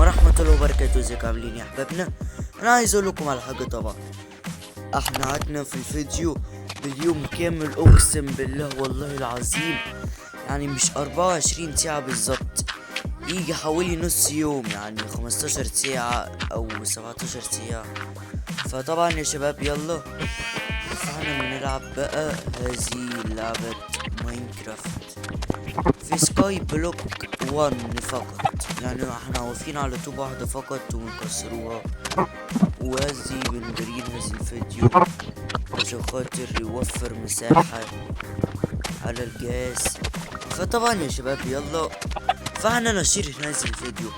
ورحمة الله وبركاته. ازيكم عاملين يا احبابنا؟ انا عايز اقول لكم على حاجة. طبعا احنا قعدنا في الفيديو باليوم كامل، اقسم بالله والله العظيم، يعني مش 24 ساعة بالظبط، يجي حوالي نص يوم، يعني 15 ساعة او 17 ساعة. فطبعا يا شباب يلا، فاحنا بنلعب بقى هذه لعبة ماينكرافت في سكاي بلوك 1 فقط. يعني احنا واقفين على طوبة واحدة فقط ونكسروها، وهذه بنجرين هذا الفيديو عشان خاطر يوفر مساحة على الجهاز. فطبعا يا شباب يلا، فاحنا نشير هذا الفيديو،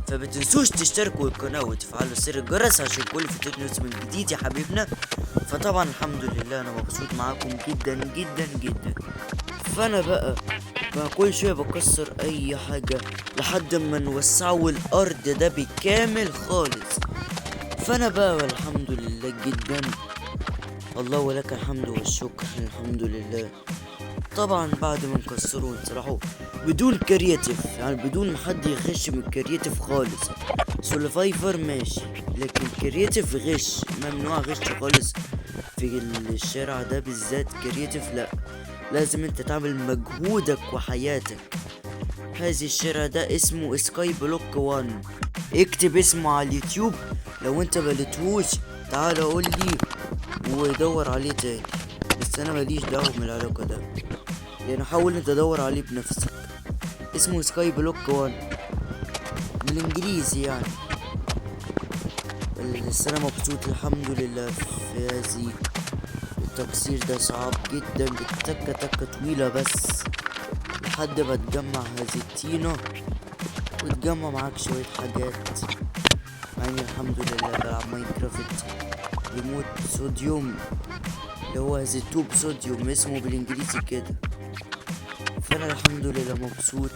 فبتنسوش تشتركوا القناة وتفعلوا زر الجرس عشان كل فيديو نزل من جديد يا حبيبنا. فطبعا الحمد لله انا مبسوط معاكم جدا جدا جدا. فانا بقى كل شوية بكسر اي حاجة لحد ما نوسعوا الارض ده بالكامل خالص. فانا بقى والحمد لله جدا، الله ولك الحمد والشكر، الحمد لله. طبعا بعد ما نكسره ونطرحه بدون كرياتيف، يعني بدون ما حد يغش من الكرياتيف خالص. سولفايفر ماشي، لكن كرياتيف غش، ممنوع غش خالص في الشارع ده بالذات. كرياتيف لا، لازم انت تعمل مجهودك وحياتك. هذا الشارع ده اسمه سكاي بلوك 1، اكتب اسمه على اليوتيوب. لو انت ملقتهوش تعال قول لي ودور عليه تاني، بس انا ماليش دعوه من العلاقه ده، يعني حاول انت تدور عليه بنفسك. اسمه سكاي بلوك 1 بالانجليزي يعني. بس انا مبسوط الحمد لله في هذه. التكسير ده صعب جدا، بتكة تكة طويلة بس لحد ما تجمع هذه الطينة وتجمع معاك شوية حاجات. يعني الحمد لله بلعب ماينكرافت ريموت صوديوم، اللي هو هذا التوب صوديوم اسمه بالانجليزي كده. فانا الحمد لله مبسوط.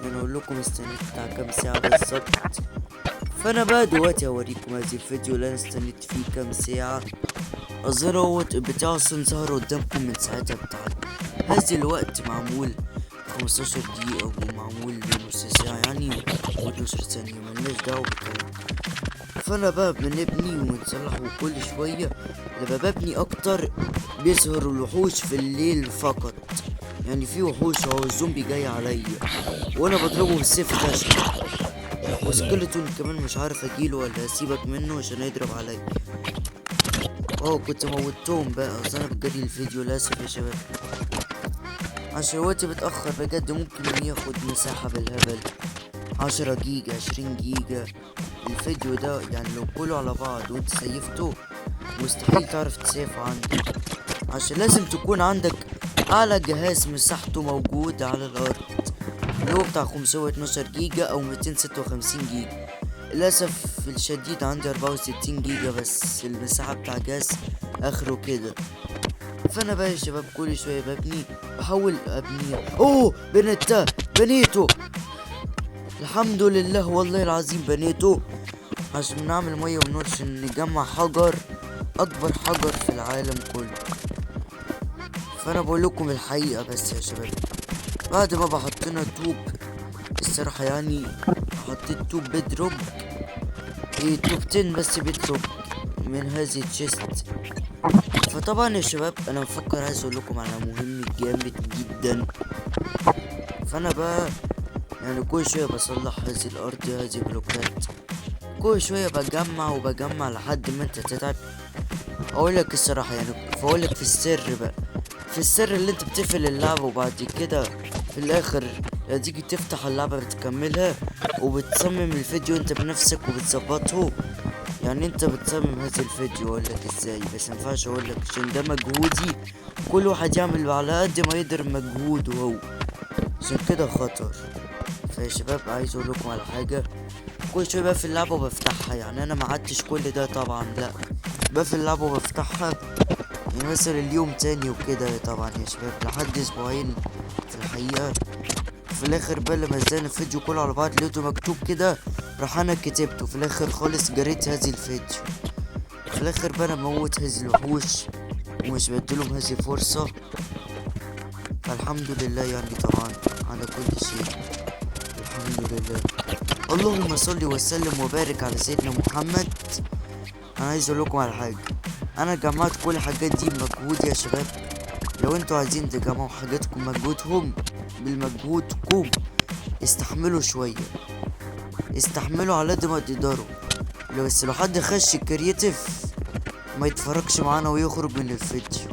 انا اقول لكم استنيت بتاع كام ساعة بالظبط. فانا بقى دلوقتي هوريكم هذا الفيديو اللي انا استنيت فيه كام ساعة. الزر اهوت بتاع اصلا ظهر قدامكم من ساعتها. بتاع هذا الوقت معمول 15 دقيقة ومعمول بنص ساعة، يعني 12 ثانية، ملناش دعوة بالكلام. فانا بقى بنبني ونصلح، وكل شوية لما ببني اكتر بيظهر الوحوش في الليل فقط. يعني في وحوش اهو، الزومبي جاي عليا وانا بضربه بالسيف خشب، وسكيلتون كمان مش عارف اجيله ولا اسيبك منه عشان يضرب عليا. كنت موتهم بقى، اصل انا بجري الفيديو للاسف يا شباب عشان وقتي بتأخر بجد. ممكن ياخد مساحة بالهبل، 10 جيجا 20 جيجا الفيديو ده. يعني لو كله على بعض وانت سيفته مستحيل تعرف تسيفه عندك، عشان لازم تكون عندك اعلى جهاز مساحته موجود على الارض، اللي هو بتاع 512 جيجا او 256 جيجا. للاسف الشديد عندي 64 جيجا بس المساحة بتاع جهاز اخره كده. فانا بقى يا شباب كل شويه ببني، بحاول ابني. بنيته الحمد لله والله العظيم بنيته، عشان نعمل ميه ونور عشان نجمع حجر، اكبر حجر في العالم كله. فانا بقول لكم الحقيقه بس يا شباب، بعد ما بحطينا طوب الصراحه، يعني حطيت طوب بيدروك، طوبتين بس بيدروك من هذه التشيست. فطبعا يا شباب انا مفكر عايز اقول لكم على مهم جامد جدا. فانا بقى يعني كل شويه بصلح هذه الارض، هذه بلوكات، كل شويه بجمع لحد ما انت تتعب. اقول لك الصراحه يعني، فاقول لك في السر بقى، في السر اللي انت بتقفل اللعبه وبعد كده في الاخر تيجي تفتح اللعبه بتكملها وبتصمم الفيديو انت بنفسك وبتظبطه. يعني انت بتصمم هذا الفيديو، اقول لك ازاي بس مينفعش اقول لك عشان ده مجهودي. كل واحد يعمل على قد ما يقدر مجهوده هو، عشان كده خطر. فيا شباب عايز اقول لكم على حاجه، كل شويه بقفل اللعبه وبفتحها. يعني انا ما عدتش كل ده طبعا، لا، بقفل اللعبه وبفتحها يعني مثلا اليوم تاني وكده طبعا يا شباب، لحد اسبوعين في الحقيقه. في الاخر بقى لما نزلنا الفيديو كله على بعض لقيته مكتوب كده، راح انا كتبته في الاخر خالص، جريت هذه الفيديو. في الاخر بقى انا موت هذه الوحوش ومش بديلهم هذه فرصة. فالحمد لله يعني طبعا على كل شيء، الحمد لله. اللهم صل وسلم وبارك على سيدنا محمد. انا عايز اقول لكم على حاجه، انا جمعت كل الحاجات دي بمجهود يا شباب. لو انتوا عايزين تجمعوا حاجاتكم مجهودهم بالمجهودكم، استحملوا شويه، استحملوا على قد ما تقدروا. بس لو حد خش كرييتيف ما يتفرجش معانا ويخرج من الفيديو.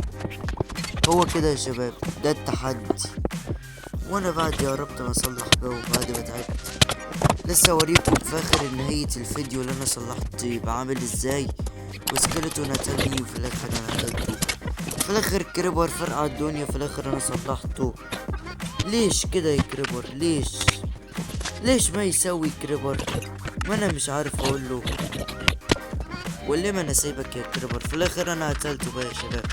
هو كده يا شباب، ده التحدي. وانا بعد يا رب ما اصلح بقى، وبعد ما تعبت لسه اوريكم في اخر نهاية الفيديو اللي انا صلحت يبقى عامل ازاي. وسكيلتون قتلني وفي الاخر انا قتلته، في الاخر كريبر فرقع الدنيا، في الاخر انا صلحته. ليش كده يا كريبر؟ ليش ما يسوي كريبر؟ ما انا مش عارف اقول له. واللي ما انا سايبك يا كريبر، في الاخر انا قتلته بقى يا شباب.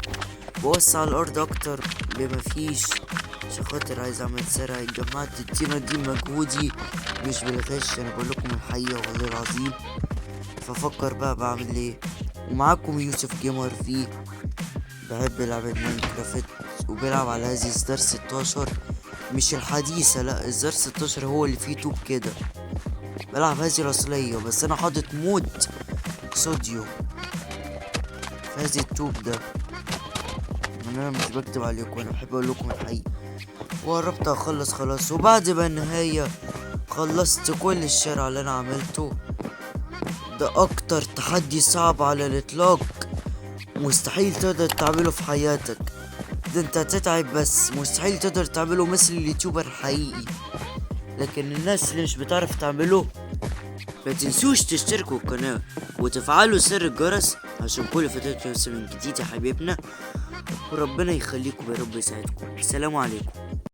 بوسع الارض اكتر بما فيش عشان خاطر عايز اعمل سرعة. جمعت التينة دي بمجهودي مش بالغش، انا بقول لكم الحقيقة والله العظيم. ففكر بقى بعمل ايه. ومعاكم يوسف جيمر في بحب لعبة ماينكرافت، وبيلعب على هذه اصدار 16 مش الحديثة، لا اصدار 16 هو اللي فيه توب كده. بلعب هذه الاصلية بس انا حاطط مود صوديو في هذه التوب ده. انا مش بكتب عليكم، انا بحب اقول لكم الحقيقة. وقربت اخلص خلاص، وبعد ما النهاية خلصت كل الشارع اللي انا عملته. ده اكتر تحدي صعب على الاطلاق، مستحيل تقدر تعمله في حياتك. ده انت هتتعب بس مستحيل تقدر تعمله مثل اليوتيوبر الحقيقي. لكن الناس اللي مش بتعرف تعمله، ما تنسوش تشتركوا القناة وتفعلوا زر الجرس عشان كل فيديو يوصل من جديد يا حبيبنا. وربنا يخليكم يا رب يساعدكم. السلام عليكم.